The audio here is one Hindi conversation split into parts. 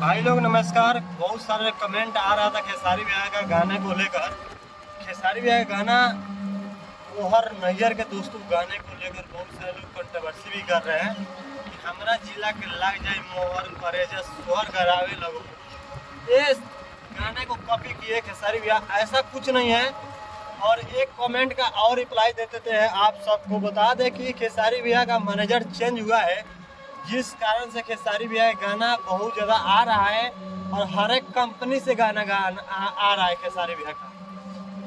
भाई लोग नमस्कार। बहुत सारे कमेंट आ रहा था खेसारी भैया का गाने को लेकर। खेसारी भैया का गाना मोहर नैयर के दोस्तों गाने को लेकर बहुत सारे लोग कंट्रोवर्सी भी कर रहे हैं कि हमारा जिला के लग जाए मोहर परेजा सोहर करावे लगो। ये गाने को कॉपी किए खेसारी भैया, ऐसा कुछ नहीं है। और एक कमेंट का और रिप्लाई देते थे, आप सबको बता दें कि खेसारी भैया का मैनेजर चेंज हुआ है, जिस कारण से खेसारी भैया का गाना बहुत ज़्यादा आ रहा है और हर एक कंपनी से गाना आ रहा है खेसारी भैया का।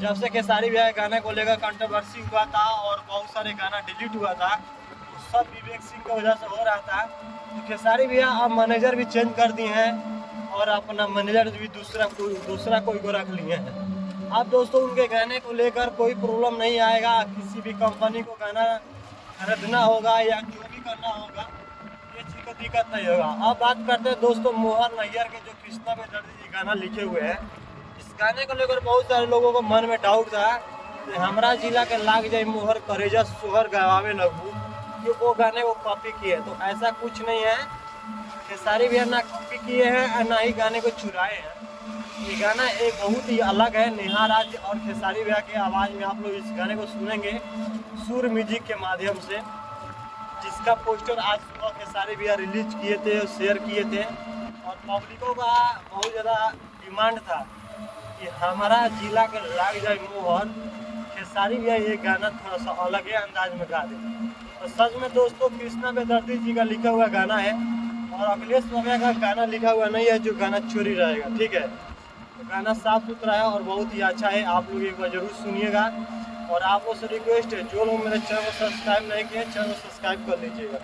जब से खेसारी भैया के गाने को लेकर कंट्रोवर्सी हुआ था और बहुत सारे गाना डिलीट हुआ था, तो सब विवेक सिंह की वजह से हो रहा था। तो खेसारी भैया अब मैनेजर भी चेंज कर दिए हैं और अपना मैनेजर भी दूसरा कोई को रख लिए हैं। अब दोस्तों उनके गाने को लेकर कोई प्रॉब्लम नहीं आएगा। किसी भी कंपनी को गाना खरीदना होगा या जो भी करना होगा, ये चीज़ का दिक्कत नहीं होगा। अब बात करते हैं दोस्तों मोहर नैयर के, जो कृष्णा बेदर्दी जी गाना लिखे हुए हैं। इस गाने को लेकर बहुत सारे लोगों को मन में डाउट था कि हमारा जिला के लाग जाए मोहर करेजा सोहर गवावे लगू, कि वो गाने को कॉपी किए। तो ऐसा कुछ नहीं है, खेसारी भैया ना कॉपी किए हैं और ना ही गाने को चुराए हैं। ये गाना एक बहुत ही अलग है। नेहा राज और खेसारी भैया के आवाज़ में आप लोग इस गाने को सुनेंगे सुर म्यूजिक के माध्यम से, जिसका पोस्टर आज सुबह खेसारी भैया रिलीज किए थे और शेयर किए थे। और पब्लिकों का बहुत ज़्यादा डिमांड था कि हमारा जिला के लाग जाए मोहर, खेसारी भैया ये गाना थोड़ा सा अलग ही अंदाज में गा दे। तो सच में दोस्तों कृष्णा बेदर्दी जी का लिखा हुआ गाना है और अखिलेश भैया का गाना लिखा हुआ नहीं है जो गाना चोरी रहेगा। ठीक है, तो गाना साफ सुथरा है और बहुत ही अच्छा है। आप लोग एक बार जरूर सुनिएगा। और आप लोग से रिक्वेस्ट है, जो लोग मेरे चैनल को सब्सक्राइब नहीं किए, चैनल को सब्सक्राइब कर लीजिएगा।